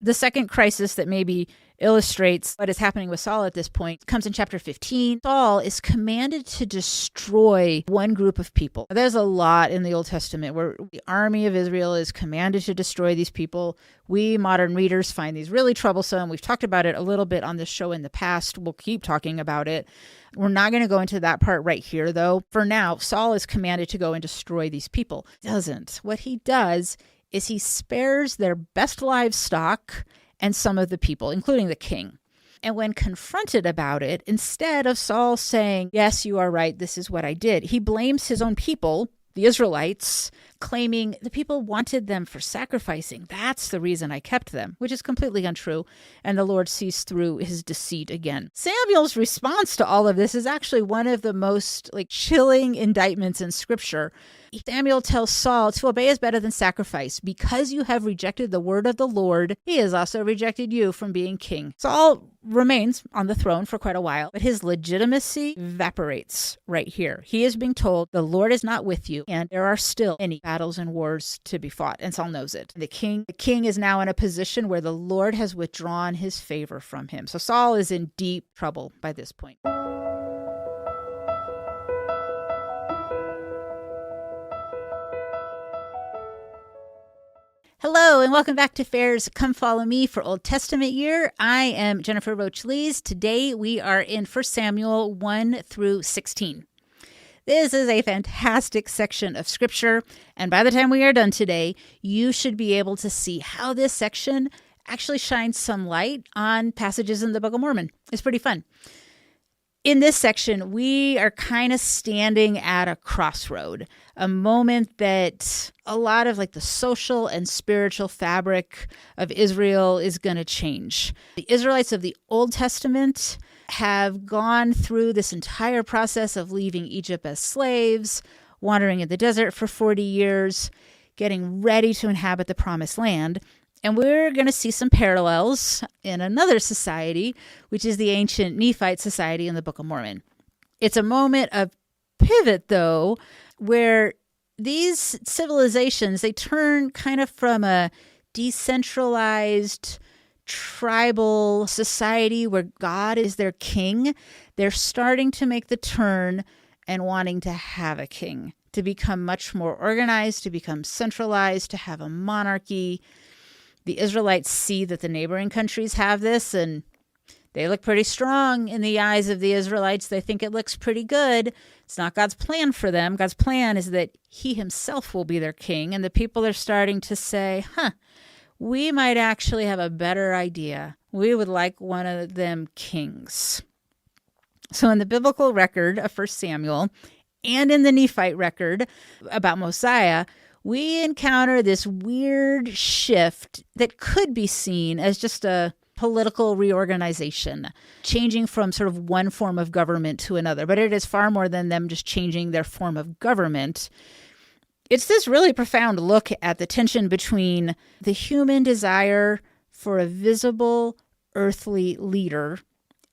The second crisis that maybe illustrates what is happening with Saul at this point comes in chapter 15. Saul is commanded to destroy one group of people. There's a lot in the Old Testament where the army of Israel is commanded to destroy these people. We modern readers find these really troublesome. We've talked about it a little bit on this show in the past. We'll keep talking about it. We're not going to go into that part right here, though. For now, Saul is commanded to go and destroy these people. He doesn't. What he does is he spares their best livestock and some of the people, including the king. And when confronted about it, instead of Saul saying, yes, you are right, this is what I did, he blames his own people, the Israelites, claiming the people wanted them for sacrificing. That's the reason I kept them, which is completely untrue. And the Lord sees through his deceit again. Samuel's response to all of this is actually one of the most chilling indictments in Scripture. Samuel tells Saul, to obey is better than sacrifice. Because you have rejected the word of the Lord, he has also rejected you from being king. Saul remains on the throne for quite a while, but his legitimacy evaporates right here. He is being told, the Lord is not with you, and there are still many battles and wars to be fought, and Saul knows it. The king is now in a position where the Lord has withdrawn his favor from him. So Saul is in deep trouble by this point. Hello, and welcome back to Fair's Come Follow Me for Old Testament Year. I am Jennifer Roach Lees. Today we are in 1 Samuel 1 through 16. This is a fantastic section of Scripture, and by the time we are done today, you should be able to see how this section actually shines some light on passages in the Book of Mormon. It's pretty fun. In this section, we are kind of standing at a crossroad, a moment that a lot of the social and spiritual fabric of Israel is going to change. The Israelites of the Old Testament have gone through this entire process of leaving Egypt as slaves, wandering in the desert for 40 years, getting ready to inhabit the Promised Land. And we're going to see some parallels in another society, which is the ancient Nephite society in the Book of Mormon. It's a moment of pivot, though, where these civilizations, they turn kind of from a decentralized, tribal society where God is their king. They're starting to make the turn and wanting to have a king, to become much more organized, to become centralized, to have a monarchy. The Israelites see that the neighboring countries have this, and they look pretty strong in the eyes of the Israelites. They think it looks pretty good. It's not God's plan for them. God's plan is that he himself will be their king, and the people are starting to say, we might actually have a better idea. We would like one of them kings. So in the biblical record of 1 Samuel and in the Nephite record about Mosiah, we encounter this weird shift that could be seen as just a political reorganization, changing from sort of one form of government to another. But it is far more than them just changing their form of government. It's this really profound look at the tension between the human desire for a visible earthly leader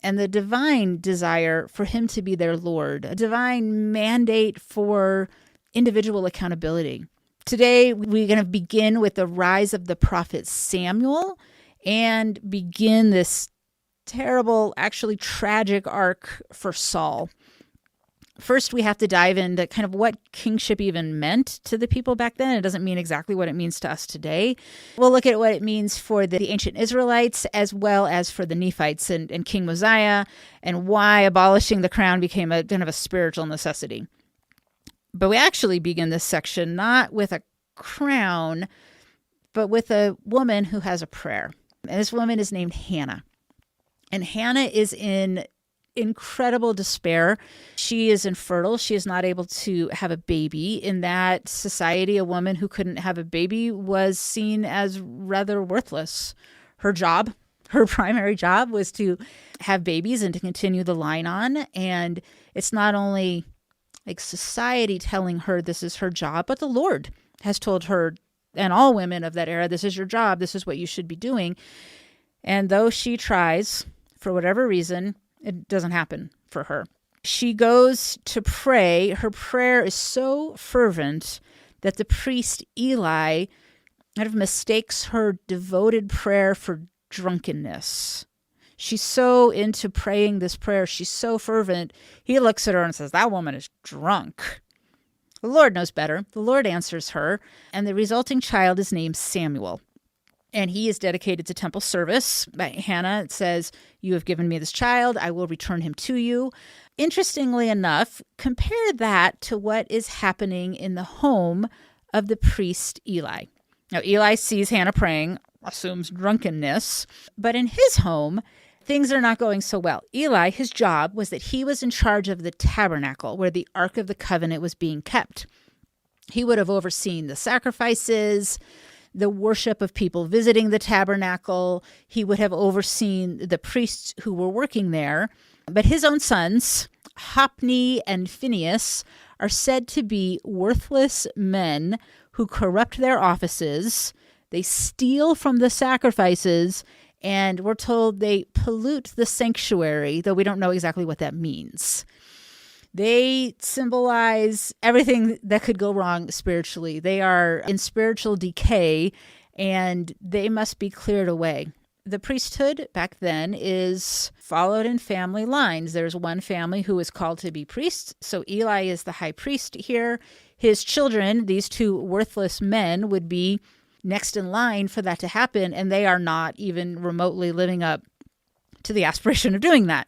and the divine desire for him to be their Lord, a divine mandate for individual accountability. Today, we're going to begin with the rise of the prophet Samuel and begin this terrible, actually tragic arc for Saul. First, we have to dive into kind of what kingship even meant to the people back then. It doesn't mean exactly what it means to us today. We'll look at what it means for the ancient Israelites as well as for the Nephites and King Mosiah, and why abolishing the crown became a kind of a spiritual necessity. But we actually begin this section not with a crown, but with a woman who has a prayer. And this woman is named Hannah. And Hannah is in incredible despair. She is infertile. She is not able to have a baby. In that society, a woman who couldn't have a baby was seen as rather worthless. Her primary job was to have babies and to continue the line on. And it's not only society telling her this is her job, but the Lord has told her and all women of that era, this is your job, this is what you should be doing. And though she tries, for whatever reason, it doesn't happen for her. She goes to pray. Her prayer is so fervent that the priest Eli kind of mistakes her devoted prayer for drunkenness. She's so into praying this prayer. She's so fervent. He looks at her and says, that woman is drunk. The Lord knows better. The Lord answers her, and the resulting child is named Samuel. And he is dedicated to temple service. By Hannah, it says, you have given me this child. I will return him to you. Interestingly enough, compare that to what is happening in the home of the priest Eli. Now, Eli sees Hannah praying, assumes drunkenness. But in his home, things are not going so well. Eli, his job was that he was in charge of the tabernacle where the Ark of the Covenant was being kept. He would have overseen the sacrifices, the worship of people visiting the tabernacle. He would have overseen the priests who were working there. But his own sons, Hophni and Phinehas, are said to be worthless men who corrupt their offices. They steal from the sacrifices, and we're told they pollute the sanctuary, though we don't know exactly what that means. They symbolize everything that could go wrong spiritually. They are in spiritual decay, and they must be cleared away. The priesthood back then is followed in family lines. There's one family who is called to be priests. So Eli is the high priest here. His children, these two worthless men, would be next in line for that to happen, and they are not even remotely living up to the aspiration of doing that.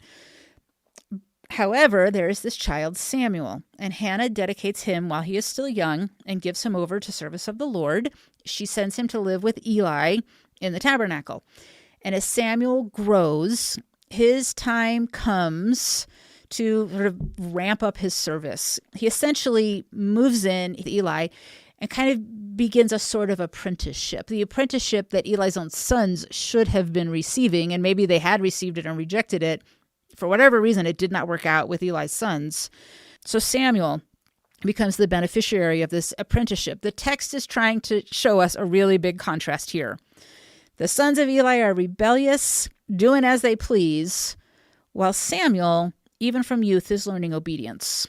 However, there is this child, Samuel, and Hannah dedicates him while he is still young and gives him over to service of the Lord. She sends him to live with Eli in the tabernacle. And as Samuel grows, his time comes to sort of ramp up his service. He essentially moves in with Eli and kind of begins a sort of apprenticeship, the apprenticeship that Eli's own sons should have been receiving, and maybe they had received it and rejected it. For whatever reason, it did not work out with Eli's sons. So Samuel becomes the beneficiary of this apprenticeship. The text is trying to show us a really big contrast here. The sons of Eli are rebellious, doing as they please, while Samuel, even from youth, is learning obedience.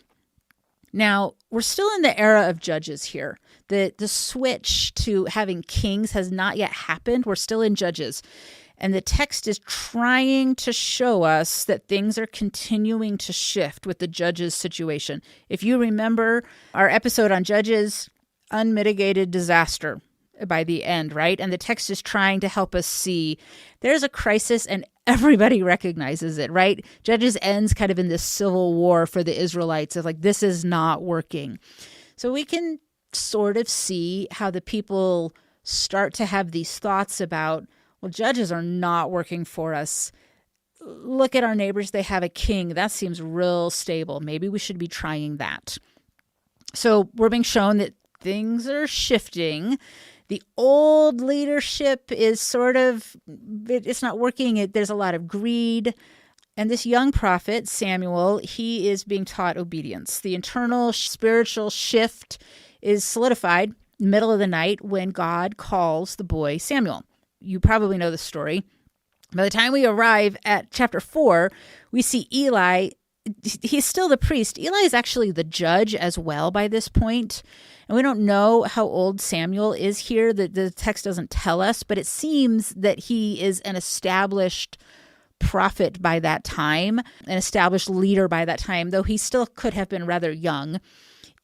Now, we're still in the era of judges here. The switch to having kings has not yet happened. We're still in Judges. And the text is trying to show us that things are continuing to shift with the judges' situation. If you remember our episode on Judges, unmitigated disaster by the end, right? And the text is trying to help us see there's a crisis and everybody recognizes it, right? Judges ends kind of in this civil war for the Israelites of like, this is not working. So we can sort of see how the people start to have these thoughts about, well, judges are not working for us. Look at our neighbors. They have a king. That seems real stable. Maybe we should be trying that. So we're being shown that things are shifting. The old leadership is sort of, it's not working. There's a lot of greed. And this young prophet, Samuel, he is being taught obedience. The internal spiritual shift is solidified middle of the night when God calls the boy Samuel. You probably know the story. By the time we arrive at chapter 4, we see Eli. He's still the priest. Eli is actually the judge as well by this point. And we don't know how old Samuel is here. The text doesn't tell us, but it seems that he is an established prophet by that time, an established leader by that time, though he still could have been rather young.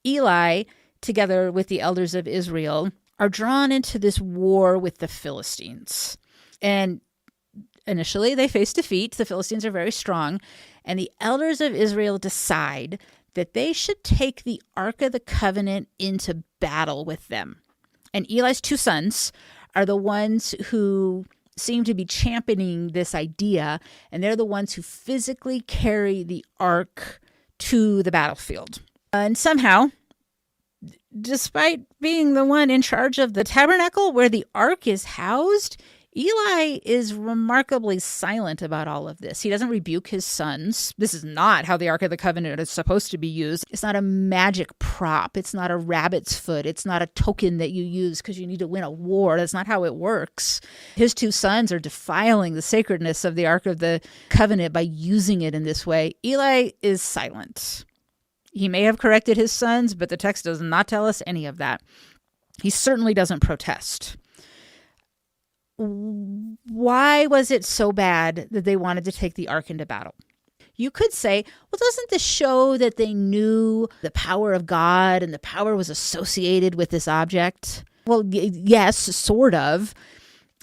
Eli, together with the elders of Israel, are drawn into this war with the Philistines. And initially they face defeat. The Philistines are very strong. And the elders of Israel decide that they should take the Ark of the Covenant into battle with them. And Eli's two sons are the ones who seem to be championing this idea. And they're the ones who physically carry the Ark to the battlefield. And somehow, despite being the one in charge of the tabernacle where the ark is housed, Eli is remarkably silent about all of this. He doesn't rebuke his sons. This is not how the Ark of the Covenant is supposed to be used. It's not a magic prop. It's not a rabbit's foot. It's not a token that you use because you need to win a war. That's not how it works. His two sons are defiling the sacredness of the Ark of the Covenant by using it in this way. Eli is silent. He may have corrected his sons, but the text does not tell us any of that. He certainly doesn't protest. why was it so bad that they wanted to take the ark into battle? You could say, well, doesn't this show that they knew the power of God and the power was associated with this object? Well, yes, sort of.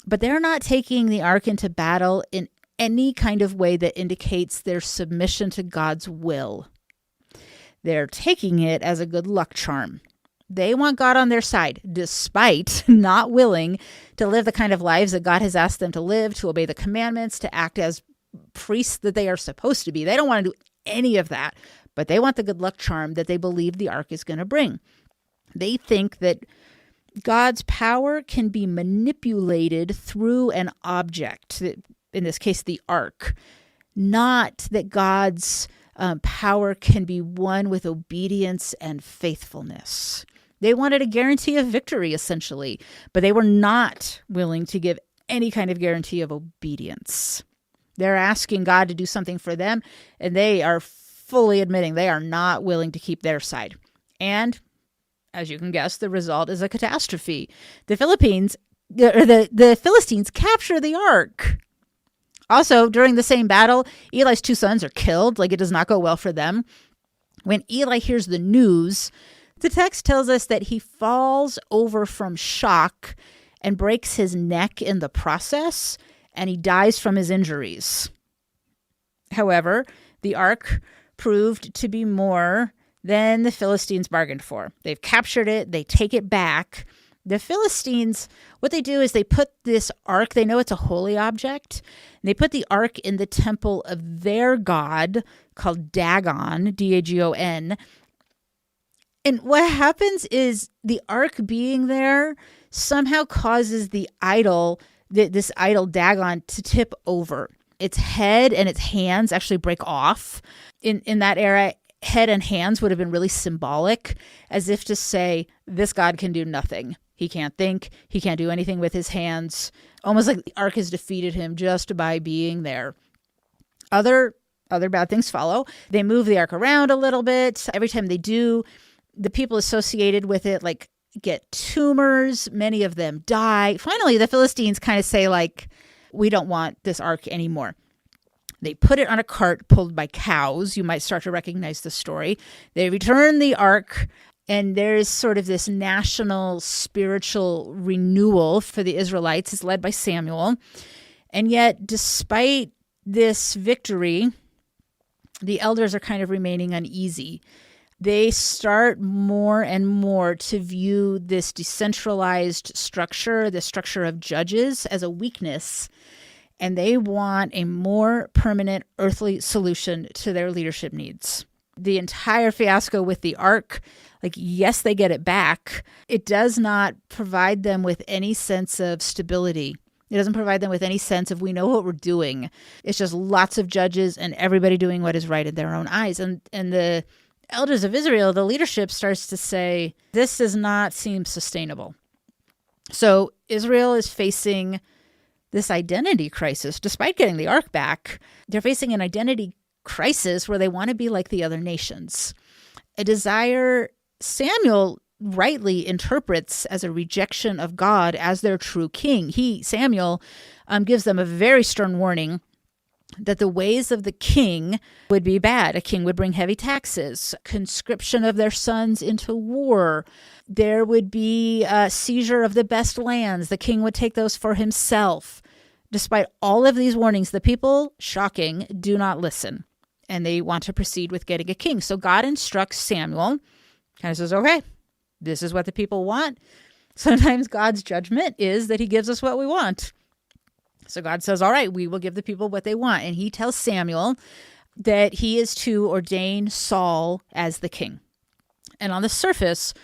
But they're not taking the ark into battle in any kind of way that indicates their submission to God's will. They're taking it as a good luck charm. They want God on their side, despite not willing to live the kind of lives that God has asked them to live, to obey the commandments, to act as priests that they are supposed to be. They don't want to do any of that, but they want the good luck charm that they believe the ark is going to bring. They think that God's power can be manipulated through an object, in this case, the ark, not that God's power can be won with obedience and faithfulness. They wanted a guarantee of victory, essentially, but they were not willing to give any kind of guarantee of obedience. They're asking God to do something for them, and they are fully admitting they are not willing to keep their side. And as you can guess, the result is a catastrophe. The Philistines capture the ark. Also, during the same battle, Eli's 2 sons are killed. It does not go well for them. When Eli hears the news, the text tells us that he falls over from shock and breaks his neck in the process, and he dies from his injuries. However, the ark proved to be more than the Philistines bargained for. They've captured it. They take it back. The Philistines, what they do is they put this ark, they know it's a holy object, and they put the ark in the temple of their god called Dagon, Dagon. And what happens is the ark being there somehow causes the idol, this idol Dagon, to tip over. Its head and its hands actually break off. In that era, head and hands would have been really symbolic, as if to say, this god can do nothing. He can't think. He can't do anything with his hands. Almost like the ark has defeated him just by being there. Other bad things follow. They move the ark around a little bit. Every time they do, the people associated with it get tumors. Many of them die. Finally, the Philistines kind of say we don't want this ark anymore. They put it on a cart pulled by cows. You might start to recognize the story. They return the ark, and there's sort of this national spiritual renewal for the Israelites. It's led by Samuel. And yet, despite this victory, the elders are kind of remaining uneasy. They start more and more to view this decentralized structure, the structure of judges, as a weakness. And they want a more permanent earthly solution to their leadership needs. The entire fiasco with the ark, yes, they get it back. It does not provide them with any sense of stability. It doesn't provide them with any sense of, we know what we're doing. It's just lots of judges and everybody doing what is right in their own eyes. And the elders of Israel, the leadership, starts to say, this does not seem sustainable. So Israel is facing this identity crisis. Despite getting the ark back, they're facing an identity crisis where they want to be like the other nations. A desire Samuel rightly interprets as a rejection of God as their true king. Samuel, gives them a very stern warning that the ways of the king would be bad. A king would bring heavy taxes, conscription of their sons into war. There would be a seizure of the best lands. The king would take those for himself. Despite all of these warnings, the people, shocking, do not listen. And they want to proceed with getting a king. So God instructs Samuel, kind of says, okay, this is what the people want. Sometimes God's judgment is that he gives us what we want. So God says, all right, we will give the people what they want. And he tells Samuel that he is to ordain Saul as the king. And on the surface,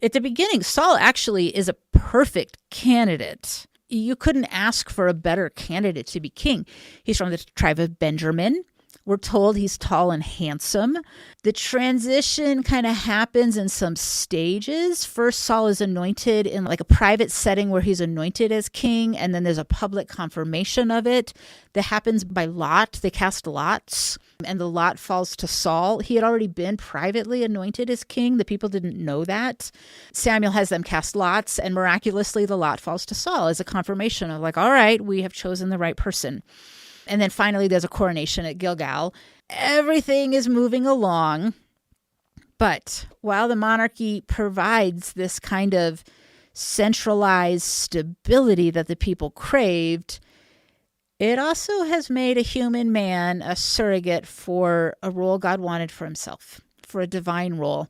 at the beginning, Saul actually is a perfect candidate. You couldn't ask for a better candidate to be king. He's from the tribe of Benjamin. We're told he's tall and handsome. The transition kind of happens in some stages. First, Saul is anointed in like a private setting where he's anointed as king, and then there's a public confirmation of it that happens by lot. They cast lots, and the lot falls to Saul. He had already been privately anointed as king. The people didn't know that. Samuel has them cast lots, and miraculously the lot falls to Saul as a confirmation of like, all right, we have chosen the right person. And then finally, there's a coronation at Gilgal. Everything is moving along. But while the monarchy provides this kind of centralized stability that the people craved, it also has made a human man a surrogate for a role God wanted for himself, for a divine role.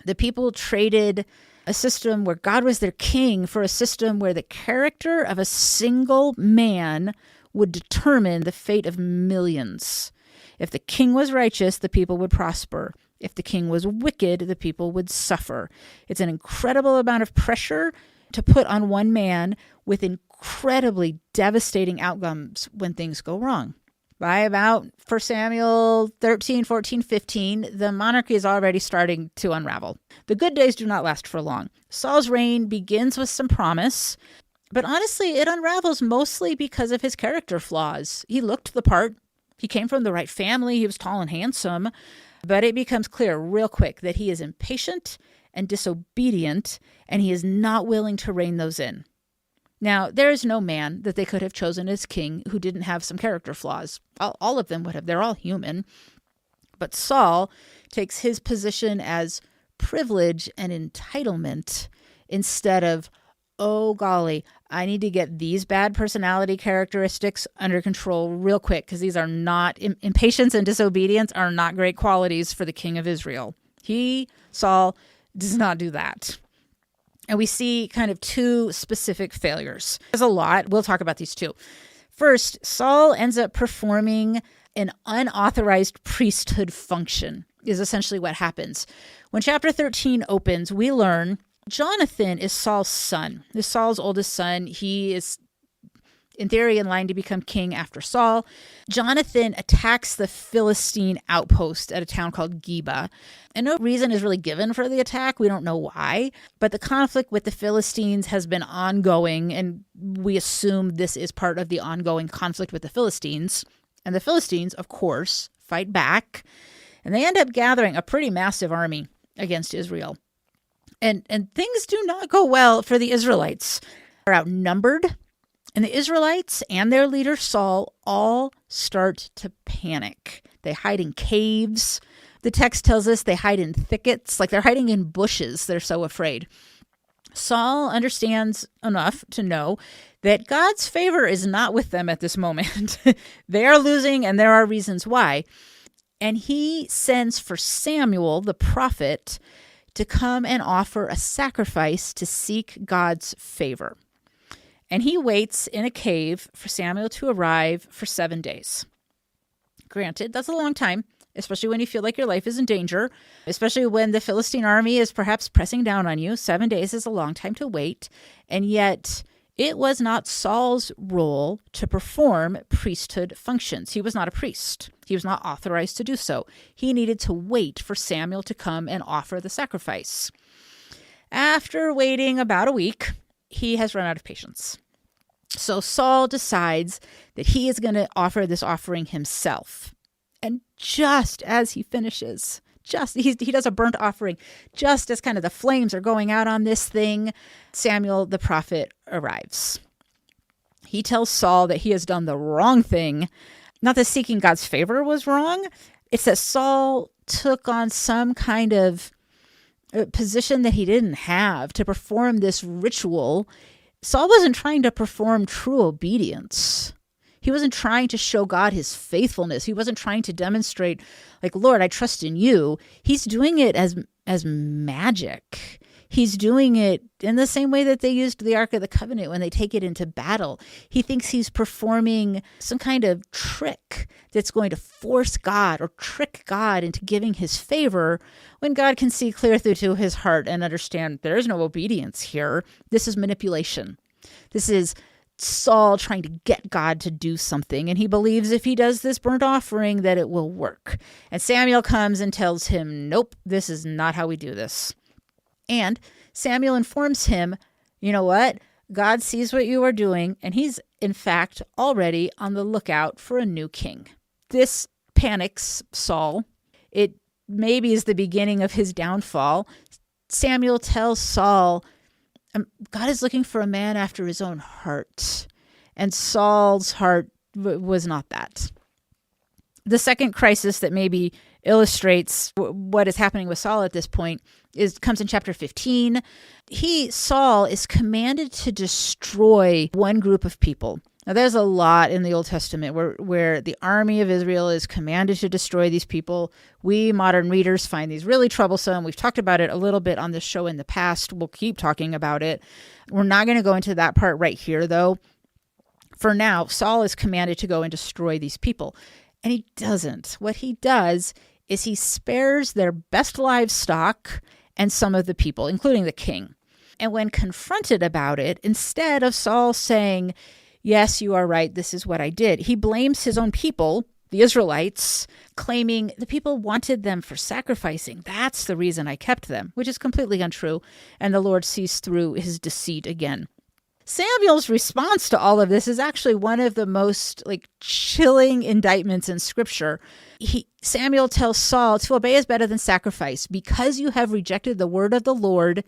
The people traded a system where God was their king for a system where the character of a single man would determine the fate of millions. If the king was righteous, the people would prosper. If the king was wicked, the people would suffer. It's an incredible amount of pressure to put on one man with incredibly devastating outcomes when things go wrong. By about 1 Samuel 13, 14, 15, the monarchy is already starting to unravel. The good days do not last for long. Saul's reign begins with some promise, but honestly, it unravels mostly because of his character flaws. He looked the part. He came from the right family. He was tall and handsome. But it becomes clear real quick that he is impatient and disobedient, and he is not willing to rein those in. Now, there is no man that they could have chosen as king who didn't have some character flaws. All of them would have. They're all human. But Saul takes his position as privilege and entitlement instead of, oh, golly, I need to get these bad personality characteristics under control real quick because these are not, impatience and disobedience are not great qualities for the king of Israel. Saul, does not do that. And we see kind of two specific failures. There's a lot. We'll talk about these two. First, Saul ends up performing an unauthorized priesthood function, is essentially what happens. When chapter 13 opens, we learn Jonathan is Saul's son. This is Saul's oldest son. He is, in theory, in line to become king after Saul. Jonathan attacks the Philistine outpost at a town called Geba. And no reason is really given for the attack. We don't know why. But the conflict with the Philistines has been ongoing, and we assume this is part of the ongoing conflict with the Philistines. And the Philistines, of course, fight back. And they end up gathering a pretty massive army against Israel. And things do not go well for the Israelites. They're outnumbered, and the Israelites and their leader Saul all start to panic. They hide in caves. The text tells us they hide in thickets, like they're hiding in bushes. They're so afraid. Saul understands enough to know that God's favor is not with them at this moment. They are losing, and there are reasons why. And he sends for Samuel, the prophet, to come and offer a sacrifice to seek God's favor. And he waits in a cave for Samuel to arrive for 7 days. Granted, that's a long time, especially when you feel like your life is in danger, especially when the Philistine army is perhaps pressing down on you. 7 days is a long time to wait. And yet it was not Saul's role to perform priesthood functions. He was not a priest. He was not authorized to do so. He needed to wait for Samuel to come and offer the sacrifice. After waiting about a week, he has run out of patience. So Saul decides that he is going to offer this offering himself. And just as he finishes, he does a burnt offering, just as kind of the flames are going out on this thing, Samuel the prophet arrives. He tells Saul that he has done the wrong thing. Not that seeking God's favor was wrong. It's that Saul took on some kind of position that he didn't have to perform this ritual. Saul wasn't trying to perform true obedience. He wasn't trying to show God his faithfulness. He wasn't trying to demonstrate, like, Lord, I trust in you. He's doing it as magic. He's doing it in the same way that they used the Ark of the Covenant when they take it into battle. He thinks he's performing some kind of trick that's going to force God or trick God into giving his favor when God can see clear through to his heart and understand there is no obedience here. This is manipulation. This is Saul trying to get God to do something, and he believes if he does this burnt offering that it will work. And Samuel comes and tells him, nope, this is not how we do this. And Samuel informs him, you know what? God sees what you are doing, and he's, in fact, already on the lookout for a new king. This panics Saul. It maybe is the beginning of his downfall. Samuel tells Saul, God is looking for a man after his own heart. And Saul's heart was not that. The second crisis that maybe illustrates what is happening with Saul at this point comes in chapter 15. Saul is commanded to destroy one group of people. Now, there's a lot in the Old Testament where the army of Israel is commanded to destroy these people. We modern readers find these really troublesome. We've talked about it a little bit on this show in the past. We'll keep talking about it. We're not going to go into that part right here, though. For now, Saul is commanded to go and destroy these people. And he doesn't. What he does is he spares their best livestock and some of the people, including the king. And when confronted about it, instead of Saul saying, yes, you are right, this is what I did, he blames his own people, the Israelites, claiming the people wanted them for sacrificing. That's the reason I kept them, which is completely untrue. And the Lord sees through his deceit again. Samuel's response to all of this is actually one of the most chilling indictments in Scripture. Samuel tells Saul, to obey is better than sacrifice. Because you have rejected the word of the Lord,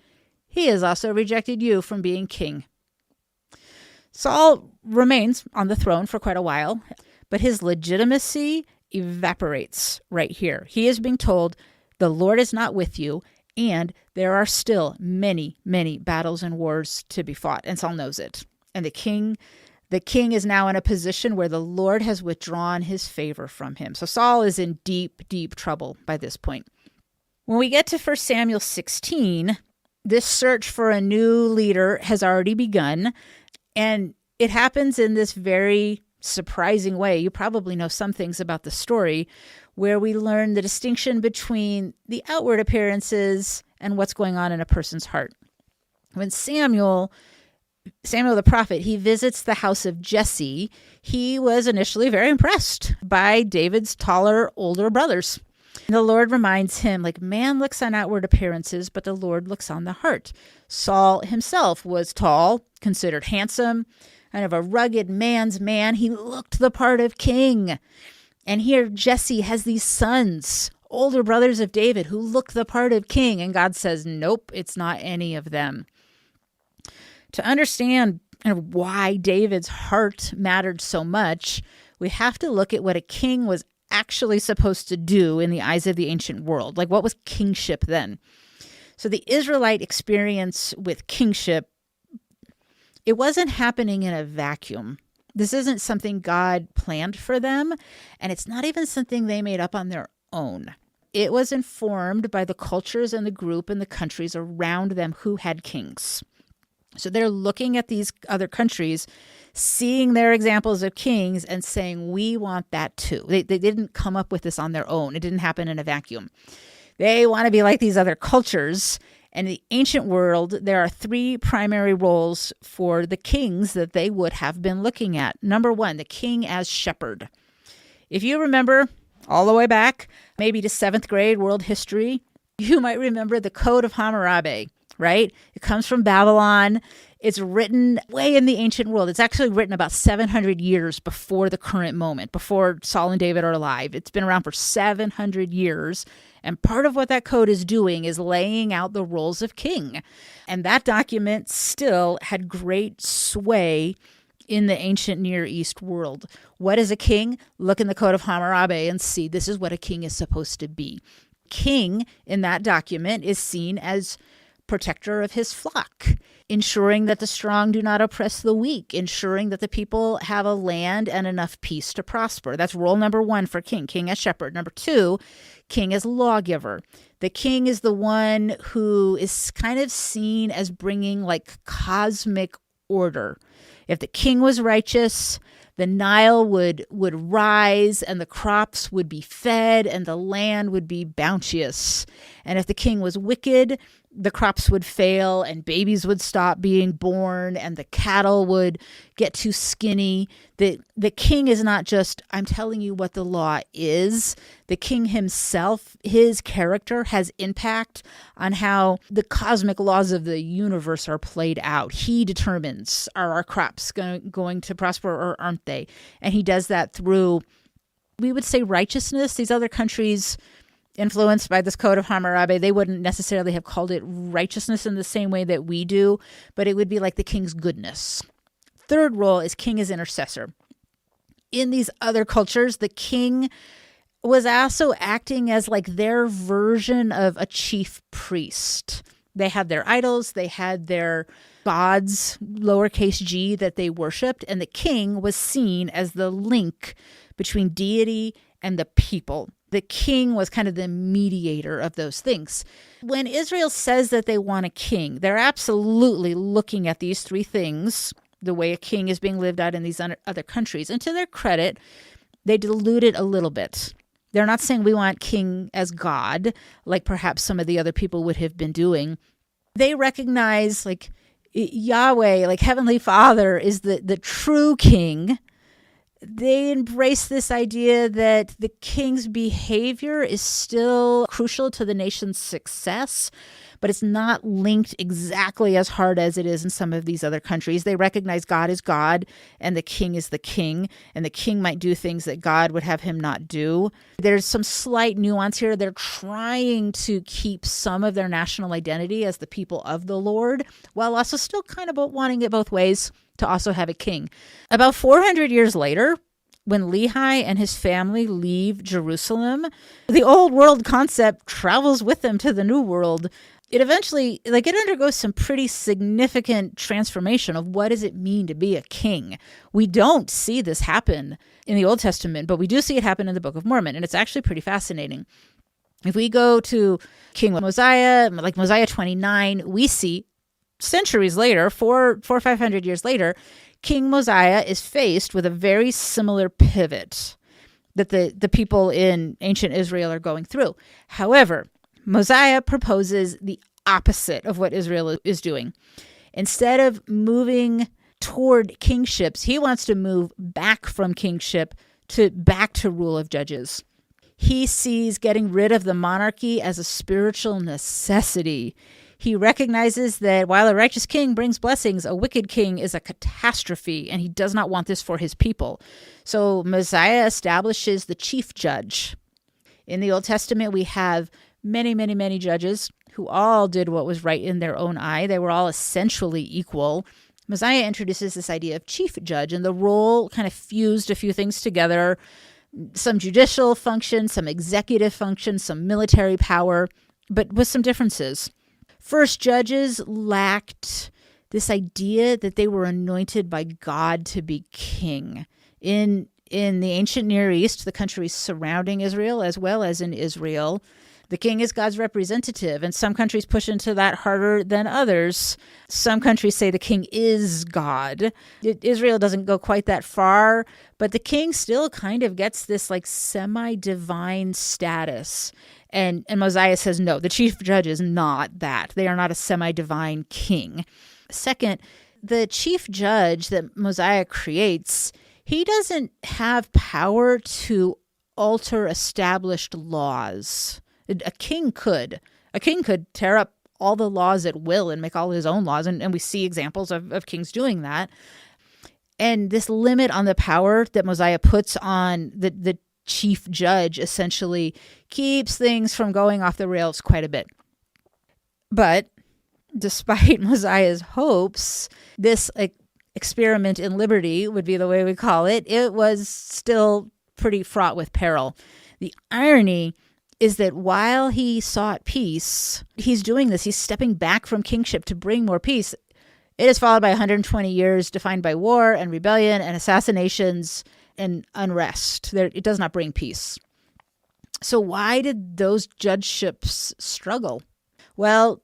he has also rejected you from being king. Saul remains on the throne for quite a while, but his legitimacy evaporates right here. He is being told, the Lord is not with you, and there are still many, many battles and wars to be fought, and Saul knows it. And the king is now in a position where the Lord has withdrawn his favor from him. So Saul is in deep, deep trouble by this point. When we get to 1 Samuel 16, this search for a new leader has already begun, and it happens in this very surprising way. You probably know some things about the story, where we learn the distinction between the outward appearances and what's going on in a person's heart. When Samuel the prophet, he visits the house of Jesse, he was initially very impressed by David's taller, older brothers. And the Lord reminds him, man looks on outward appearances, but the Lord looks on the heart. Saul himself was tall, considered handsome, kind of a rugged man's man. He looked the part of king. And here Jesse has these sons, older brothers of David, who look the part of king. And God says, nope, it's not any of them. To understand why David's heart mattered so much, we have to look at what a king was actually supposed to do in the eyes of the ancient world. What was kingship then? So the Israelite experience with kingship, it wasn't happening in a vacuum. This isn't something God planned for them, and it's not even something they made up on their own. It was informed by the cultures and the group and the countries around them who had kings. So they're looking at these other countries, seeing their examples of kings and saying, we want that too. They didn't come up with this on their own. It didn't happen in a vacuum. They want to be like these other cultures. And in the ancient world, there are three primary roles for the kings that they would have been looking at. Number one, the king as shepherd. If you remember all the way back, maybe to 7th grade world history, you might remember the Code of Hammurabi, right? It comes from Babylon. It's written way in the ancient world. It's actually written about 700 years before the current moment, before Saul and David are alive. It's been around for 700 years. And part of what that code is doing is laying out the roles of king. And that document still had great sway in the ancient Near East world. What is a king? Look in the Code of Hammurabi and see this is what a king is supposed to be. King in that document is seen as protector of his flock, ensuring that the strong do not oppress the weak, ensuring that the people have a land and enough peace to prosper. That's role number one for king as shepherd. Number two, king as lawgiver. The king is the one who is kind of seen as bringing cosmic order. If the king was righteous, the Nile would rise and the crops would be fed and the land would be bounteous. And if the king was wicked, the crops would fail and babies would stop being born and the cattle would get too skinny. The king is not just, I'm telling you what the law is. The king himself, his character has impact on how the cosmic laws of the universe are played out. He determines, are our crops going to prosper or aren't they? And he does that through, we would say, righteousness. These other countries influenced by this code of Hammurabi, they wouldn't necessarily have called it righteousness in the same way that we do, but it would be like the king's goodness. Third role is king as intercessor. In these other cultures, the king was also acting as like their version of a chief priest. They had their idols, they had their gods, lowercase g, that they worshipped, and the king was seen as the link between deity and the people. The king was kind of the mediator of those things. When Israel says that they want a king, they're absolutely looking at these three things, the way a king is being lived out in these other countries. And to their credit, they dilute it a little bit. They're not saying we want king as God, like perhaps some of the other people would have been doing. They recognize like Yahweh, like Heavenly Father, is the true king. They embrace this idea that the king's behavior is still crucial to the nation's success, but it's not linked exactly as hard as it is in some of these other countries. They recognize God is God and the king is the king, and the king might do things that God would have him not do. There's some slight nuance here. They're trying to keep some of their national identity as the people of the Lord, while also still kind of wanting it both ways, to also have a king. About 400 years later, when Lehi and his family leave Jerusalem, the old world concept travels with them to the new world. It eventually, it undergoes some pretty significant transformation of what does it mean to be a king. We don't see this happen in the Old Testament, but we do see it happen in the Book of Mormon, and it's actually pretty fascinating. If we go to King Mosiah, like Mosiah 29, we see centuries later, 400 or 500 years later, King Mosiah is faced with a very similar pivot that the people in ancient Israel are going through. However, Mosiah proposes the opposite of what Israel is doing. Instead of moving toward kingships, he wants to move back from kingship back to rule of judges. He sees getting rid of the monarchy as a spiritual necessity. He recognizes that while a righteous king brings blessings, a wicked king is a catastrophe, and he does not want this for his people. So Mosiah establishes the chief judge. In the Old Testament, we have many, many, many judges who all did what was right in their own eye. They were all essentially equal. Mosiah introduces this idea of chief judge, and the role kind of fused a few things together. Some judicial function, some executive function, some military power, but with some differences. First, judges lacked this idea that they were anointed by God to be king. In the ancient Near East, the countries surrounding Israel, as well as in Israel, the king is God's representative, and some countries push into that harder than others. Some countries say the king is God. Israel doesn't go quite that far, but the king still kind of gets this like semi-divine status. And Mosiah says, no, the chief judge is not that. They are not a semi-divine king. Second, the chief judge that Mosiah creates, he doesn't have power to alter established laws. A king could. A king could tear up all the laws at will and make all his own laws, and we see examples of kings doing that. And this limit on the power that Mosiah puts on the chief judge essentially keeps things from going off the rails quite a bit. But despite Mosiah's hopes, this experiment in liberty would be the way we call it, it was still pretty fraught with peril. The irony is that while he sought peace, he's doing this. He's stepping back from kingship to bring more peace. It is followed by 120 years defined by war and rebellion and assassinations and unrest. It does not bring peace. So why did those judgeships struggle? Well,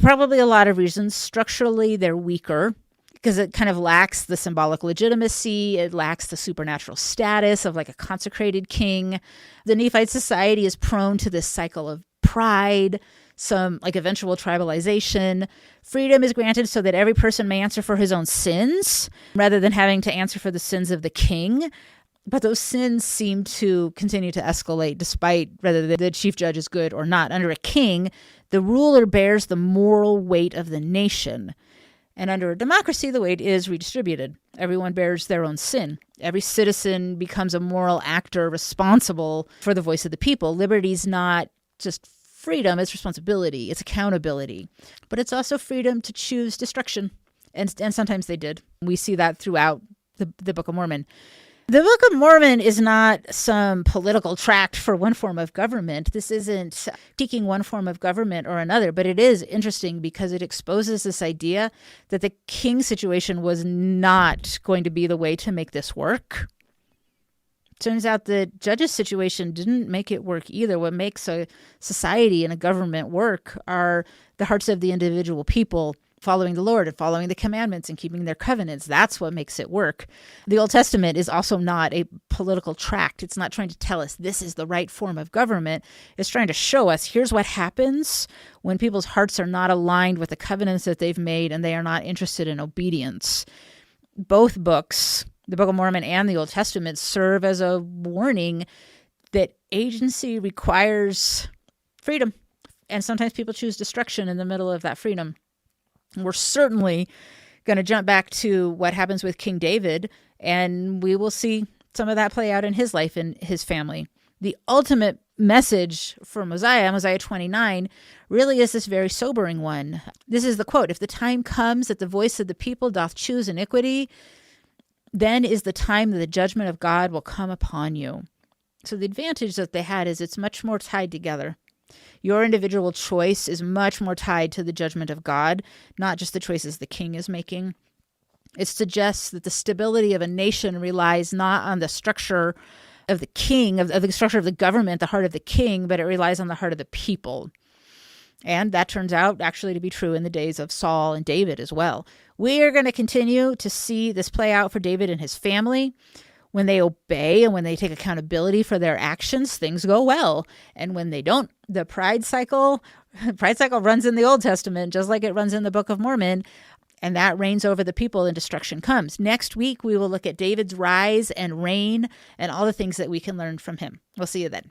probably a lot of reasons. Structurally, they're weaker because it kind of lacks the symbolic legitimacy. It lacks the supernatural status of like a consecrated king. The Nephite society is prone to this cycle of pride, some like eventual tribalization. Freedom is granted so that every person may answer for his own sins rather than having to answer for the sins of the king. But those sins seem to continue to escalate despite whether the chief judge is good or not. Under a king, the ruler bears the moral weight of the nation. And under a democracy, the weight is redistributed. Everyone bears their own sin. Every citizen becomes a moral actor responsible for the voice of the people. Liberty is not just freedom, it's responsibility, it's accountability. But it's also freedom to choose destruction. And sometimes they did. We see that throughout the Book of Mormon. The Book of Mormon is not some political tract for one form of government. This isn't critiquing one form of government or another, but it is interesting because it exposes this idea that the king situation was not going to be the way to make this work. Turns out the judge's situation didn't make it work either. What makes a society and a government work are the hearts of the individual people following the Lord and following the commandments and keeping their covenants. That's what makes it work. The Old Testament is also not a political tract. It's not trying to tell us this is the right form of government. It's trying to show us here's what happens when people's hearts are not aligned with the covenants that they've made and they are not interested in obedience. Both books, the Book of Mormon and the Old Testament, serve as a warning that agency requires freedom. And sometimes people choose destruction in the middle of that freedom. We're certainly going to jump back to what happens with King David, and we will see some of that play out in his life and his family. The ultimate message for Mosiah, Mosiah 29, really is this very sobering one. This is the quote: "If the time comes that the voice of the people doth choose iniquity, then is the time that the judgment of God will come upon you." So the advantage that they had is it's much more tied together. Your individual choice is much more tied to the judgment of God, not just the choices the king is making. It suggests that the stability of a nation relies not on the structure of the king, of the structure of the government, the heart of the king, but it relies on the heart of the people. And that turns out actually to be true in the days of Saul and David as well. We are going to continue to see this play out for David and his family. When they obey and when they take accountability for their actions, things go well. And when they don't, the pride cycle runs in the Old Testament, just like it runs in the Book of Mormon, and that reigns over the people and destruction comes. Next week, we will look at David's rise and reign and all the things that we can learn from him. We'll see you then.